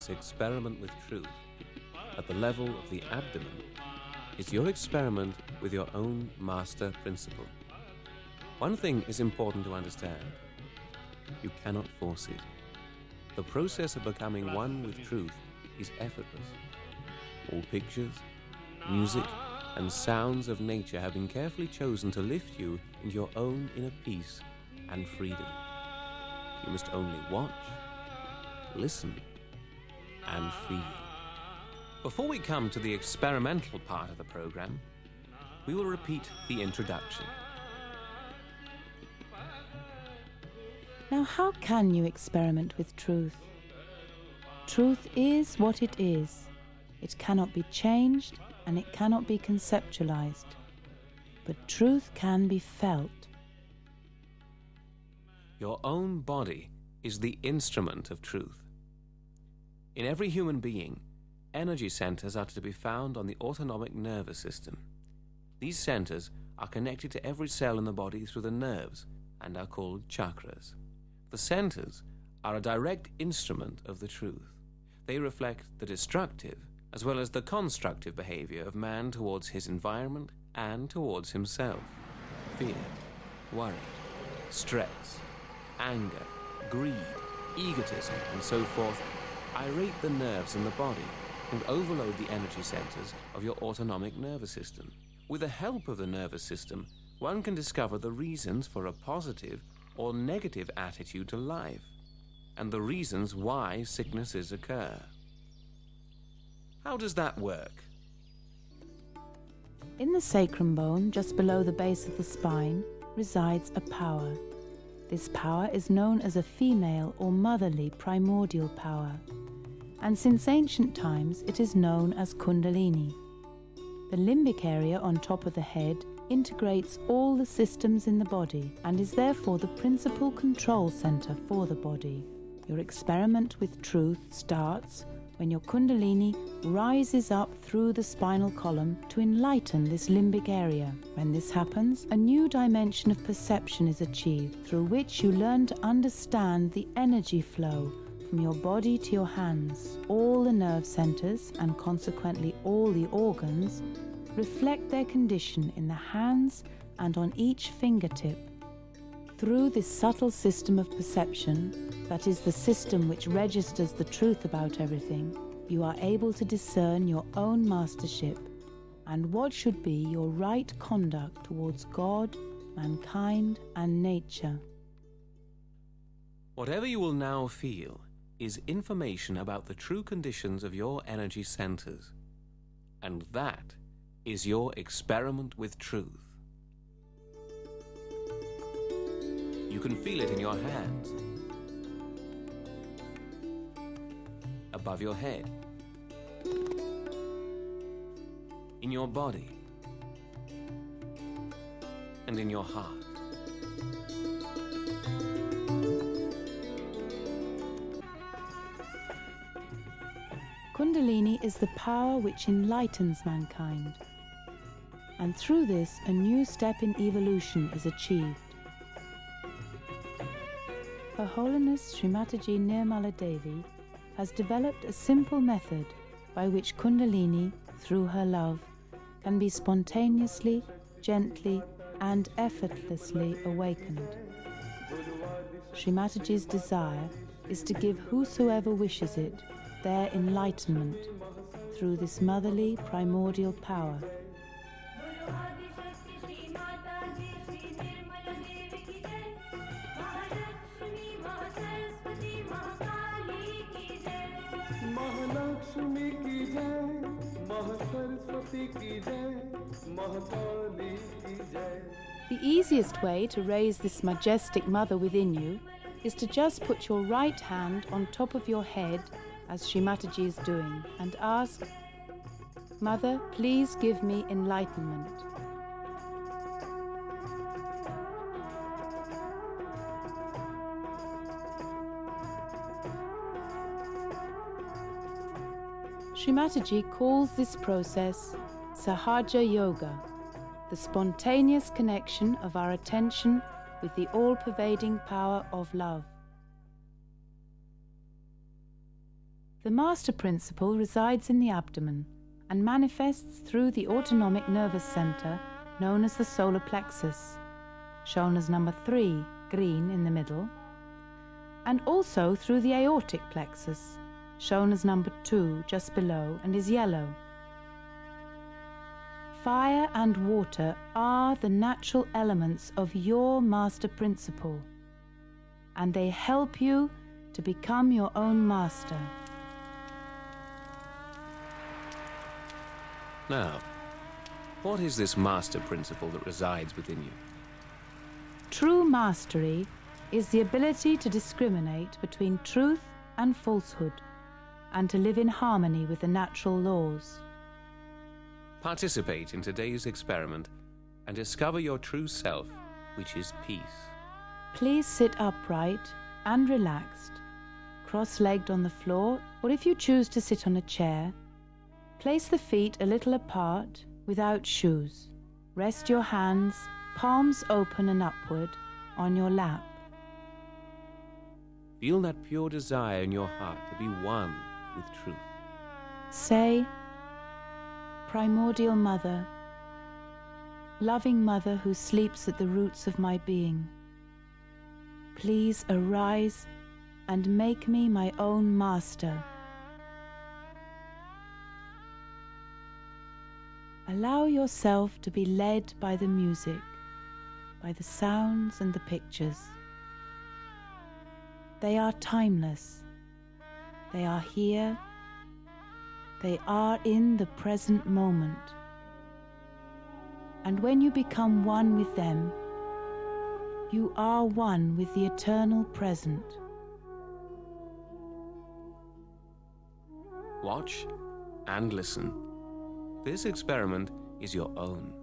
Experiment with truth at the level of the abdomen is your experiment with your own master principle. One thing is important to understand. You cannot force it. The process of becoming one with truth is effortless. All pictures, music, and sounds of nature have been carefully chosen to lift you into your own inner peace and freedom. You must only watch, listen, and feel. Before we come to the experimental part of the program, we will repeat the introduction. Now, how can you experiment with truth? Truth is what it is. It cannot be changed and it cannot be conceptualized. But truth can be felt. Your own body is the instrument of truth. In every human being, energy centers are to be found on the autonomic nervous system. These centers are connected to every cell in the body through the nerves and are called chakras. The centers are a direct instrument of the truth. They reflect the destructive as well as the constructive behavior of man towards his environment and towards himself. Fear, worry, stress, anger, greed, egotism, and so forth irate the nerves in the body and overload the energy centers of your autonomic nervous system. With the help of the nervous system, one can discover the reasons for a positive or negative attitude to life and the reasons why sicknesses occur. How does that work? In the sacrum bone, just below the base of the spine, resides a power. This power is known as a female or motherly primordial power, and since ancient times it is known as Kundalini. The limbic area on top of the head integrates all the systems in the body and is therefore the principal control center for the body. Your experiment with truth starts when your Kundalini rises up through the spinal column to enlighten this limbic area. When this happens, a new dimension of perception is achieved through which you learn to understand the energy flow from your body to your hands. All the nerve centers, and consequently all the organs, reflect their condition in the hands and on each fingertip. Through this subtle system of perception, that is the system which registers the truth about everything, you are able to discern your own mastership and what should be your right conduct towards God, mankind, and nature. Whatever you will now feel is information about the true conditions of your energy centers, and that is your experiment with truth. You can feel it in your hands, above your head, in your body, and in your heart. Kundalini is the power which enlightens mankind, and through this a new step in evolution is achieved. Her Holiness Srimataji Nirmala Devi has developed a simple method by which Kundalini, through her love, can be spontaneously, gently, and effortlessly awakened. Srimataji's desire is to give whosoever wishes it their enlightenment through this motherly primordial power. The easiest way to raise this majestic mother within you is to just put your right hand on top of your head, as Srimataji is doing, and ask, "Mother, please give me enlightenment." Srimataji calls this process Sahaja Yoga, the spontaneous connection of our attention with the all-pervading power of love. The master principle resides in the abdomen and manifests through the autonomic nervous center known as the solar plexus, shown as number 3, green in the middle, and also through the aortic plexus, shown as number 2 just below and is yellow. Fire and water are the natural elements of your master principle, and they help you to become your own master. Now, what is this master principle that resides within you? True mastery is the ability to discriminate between truth and falsehood, and to live in harmony with the natural laws. Participate in today's experiment and discover your true self, which is peace. Please sit upright and relaxed, cross-legged on the floor, or if you choose to sit on a chair, place the feet a little apart without shoes. Rest your hands, palms open and upward, on your lap. Feel that pure desire in your heart to be one with truth. Say, Primordial Mother, loving Mother who sleeps at the roots of my being, please arise and make me my own master. Allow yourself to be led by the music, by the sounds and the pictures. They are timeless. They are here. They are in the present moment. And when you become one with them, you are one with the eternal present. Watch and listen. This experiment is your own.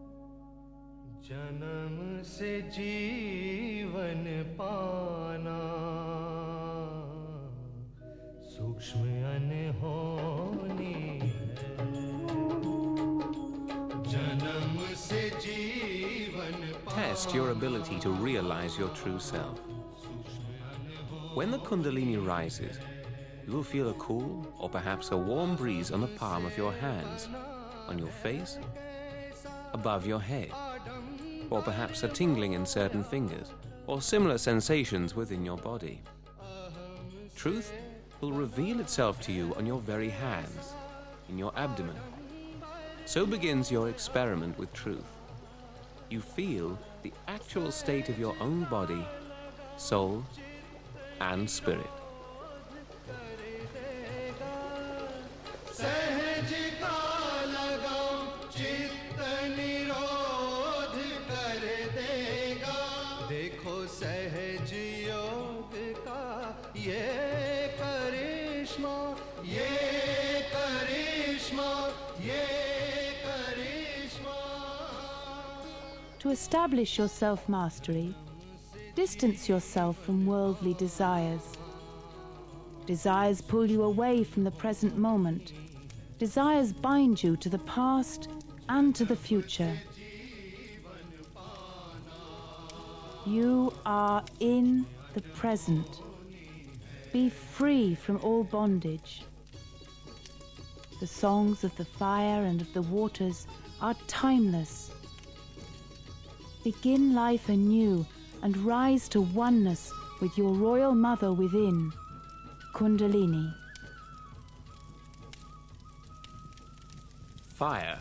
जन्म से जीवन पाना सूक्ष्म अनहोनी है जन्म से जीवन Test your ability to realize your true self. When the Kundalini rises, you will feel a cool or perhaps a warm breeze on the palm of your hands, on your face, above your head, or perhaps a tingling in certain fingers, or similar sensations within your body. Truth will reveal itself to you on your very hands, in your abdomen. So begins your experiment with truth. You feel the actual state of your own body, soul, and spirit. To establish your self-mastery, distance yourself from worldly desires. Desires pull you away from the present moment. Desires bind you to the past and to the future. You are in the present. Be free from all bondage. The songs of the fire and of the waters are timeless. Begin life anew and rise to oneness with your royal mother within, Kundalini. Fire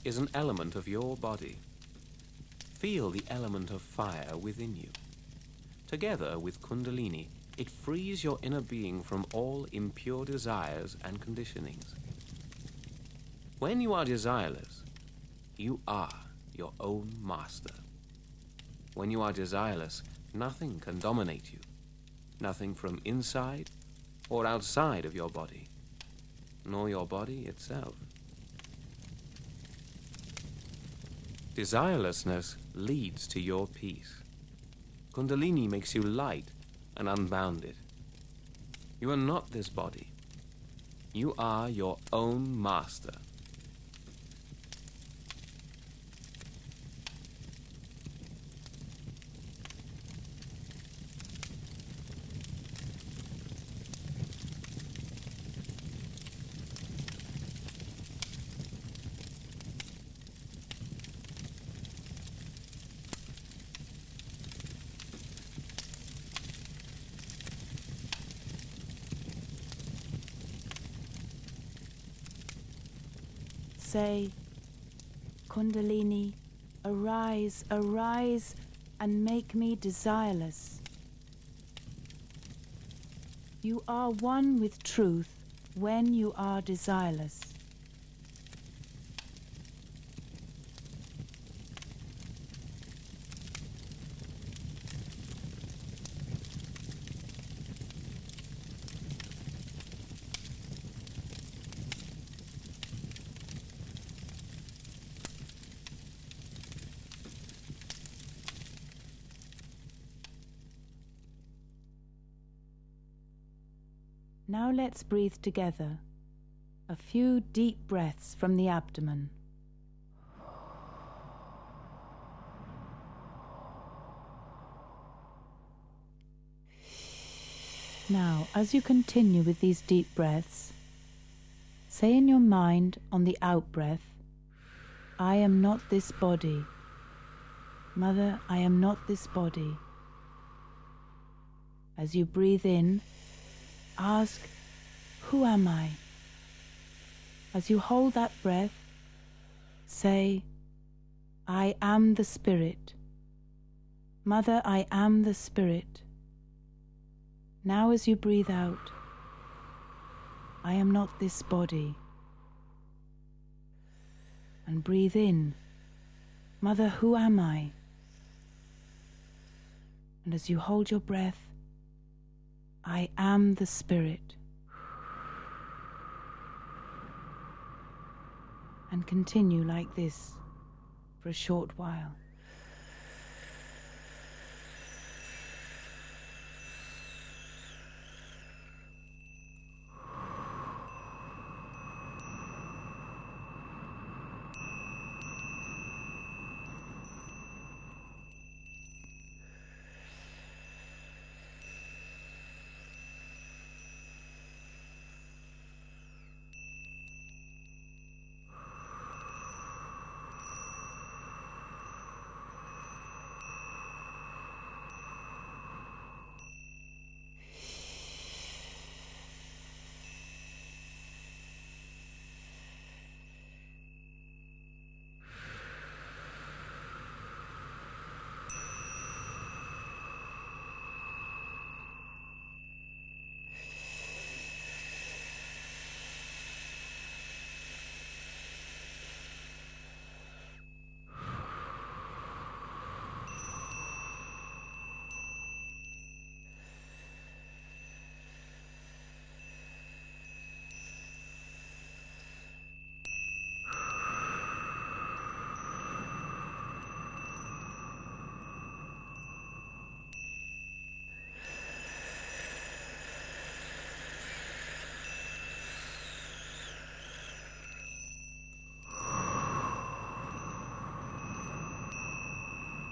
is an element of your body. Feel the element of fire within you. Together with Kundalini, it frees your inner being from all impure desires and conditionings. When you are desireless, you are your own master. When you are desireless, nothing can dominate you. Nothing from inside or outside of your body, nor your body itself. Desirelessness leads to your peace. Kundalini makes you light and unbounded. You are not this body. You are your own master. say, Kundalini, arise, arise, and make me desireless. You are one with truth when you are desireless. Now let's breathe together. A few deep breaths from the abdomen. Now, as you continue with these deep breaths, say in your mind on the out-breath, I am not this body. Mother, I am not this body. As you breathe in, ask, who am I? As you hold that breath, say, I am the Spirit. Mother, I am the Spirit. Now as you breathe out, I am not this body. And breathe in, Mother, who am I? And as you hold your breath, I am the Spirit. And continue like this for a short while.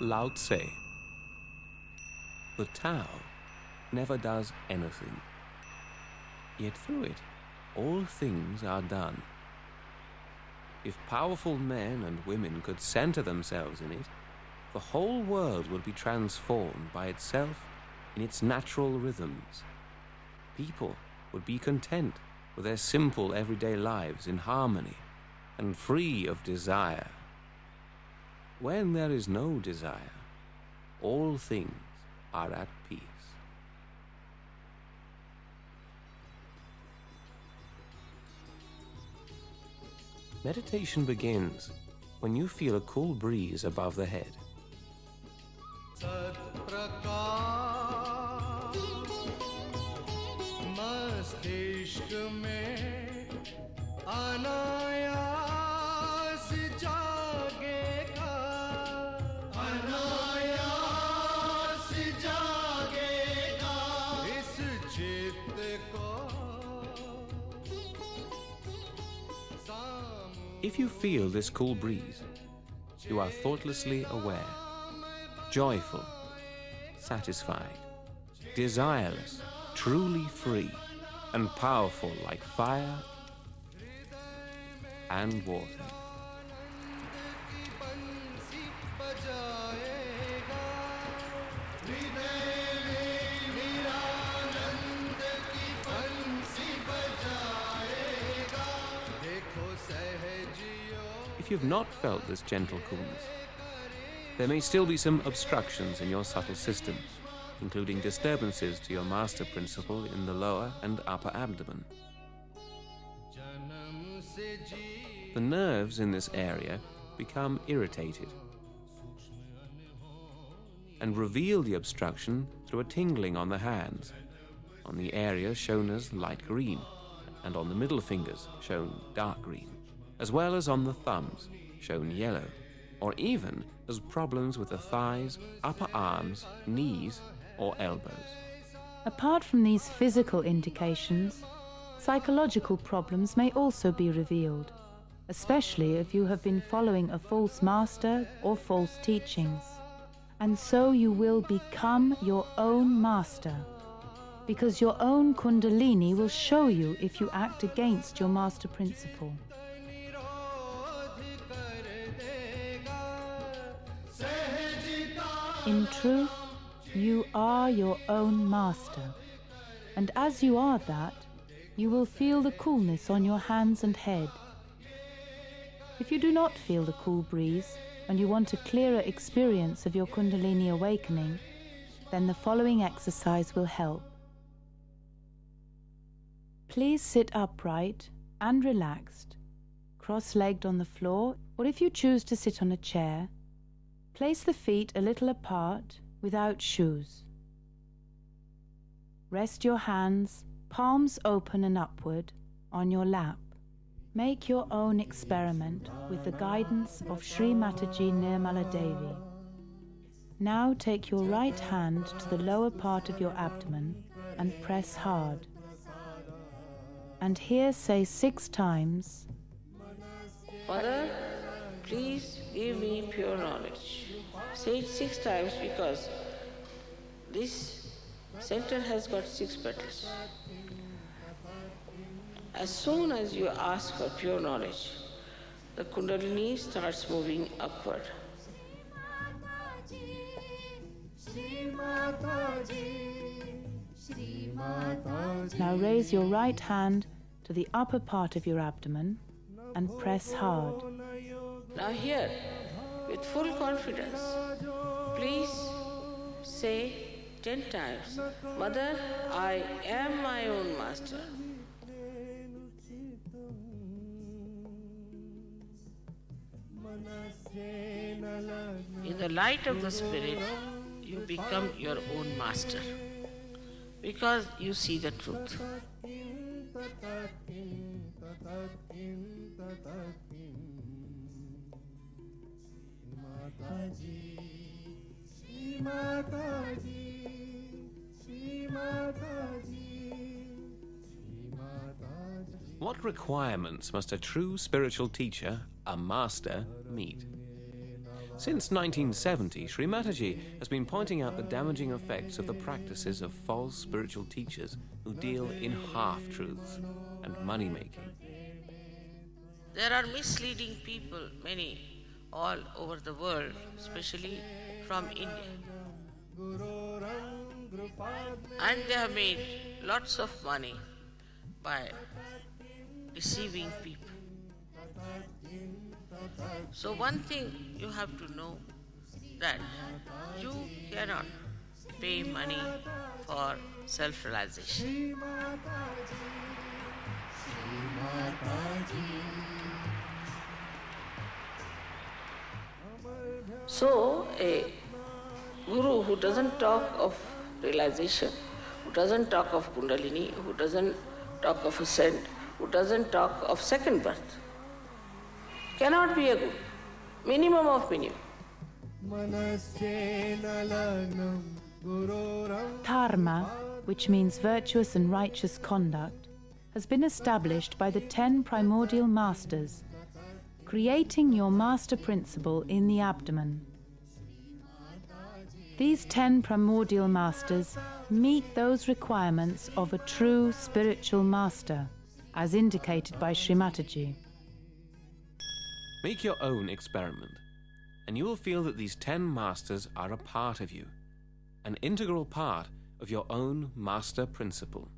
Lao Tse. The Tao never does anything, yet through it all things are done. If powerful men and women could center themselves in it, the whole world would be transformed by itself in its natural rhythms. People would be content with their simple everyday lives in harmony and free of desire. When there is no desire, all things are at peace. Meditation begins when you feel a cool breeze above the head. If you feel this cool breeze, you are thoughtlessly aware, joyful, satisfied, desireless, truly free, and powerful like fire and water. Sahajiya if you've not felt this gentle coolness, there may still be some obstructions in your subtle systems, including disturbances to your master principle in the lower and upper abdomen. The nerves in this area become irritated and reveal the obstruction through a tingling on the hands, on the area shown as light green, and on the middle fingers shown dark green, as well as on the thumbs shown yellow, or even as problems with the thighs, upper arms, knees, or elbows. Apart from these physical indications, psychological problems may also be revealed, especially if you have been following a false master or false teachings. And so you will become your own master, because your own Kundalini will show you if you act against your master principle. In truth, you are your own master, and as you are that, you will feel the coolness on your hands and head. If you do not feel the cool breeze, and you want a clearer experience of your Kundalini awakening, then the following exercise will help. Please sit upright and relaxed, cross-legged on the floor, or if you choose to sit on a chair, place the feet a little apart without shoes. Rest your hands, palms open and upward, on your lap. Make your own experiment with the guidance of Sri Mataji Nirmala Devi. Now take your right hand to the lower part of your abdomen and press hard. And here say 6 times, Mother, please give me pure knowledge. Say it 6 times because this center has got 6 petals. As soon as you ask for pure knowledge, the Kundalini starts moving upward. Now raise your right hand to the upper part of your abdomen and press hard. Now here, with full confidence, please say 10 times, Mother, I am my own master. In the light of the Spirit, you become your own master because you see the truth. What requirements must a true spiritual teacher, a master, meet? Since 1970, Sri Mataji has been pointing out the damaging effects of the practices of false spiritual teachers who deal in half-truths and money-making. There are misleading people, many, all over the world, especially from India. And they have made lots of money by deceiving people. So one thing you have to know, that you cannot pay money for self-realization. So a guru who doesn't talk of realization, who doesn't talk of Kundalini, who doesn't talk of ascent, who doesn't talk of second birth, cannot be a guru. Minimum of minimum. Dharma, which means virtuous and righteous conduct, has been established by the 10 primordial masters, creating your master principle in the abdomen. These 10 primordial masters meet those requirements of a true spiritual master, as indicated by Sri Mataji. Make your own experiment, and you will feel that these 10 masters are a part of you, an integral part of your own master principle.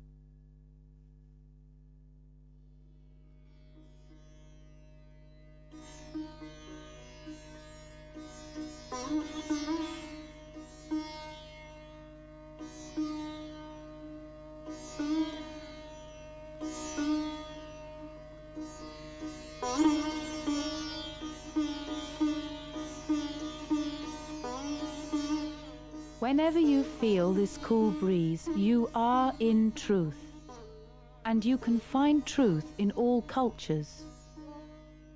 Whenever you feel this cool breeze, you are in truth. And you can find truth in all cultures.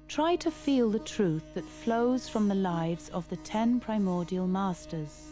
Try to feel the truth that flows from the lives of the 10 primordial masters.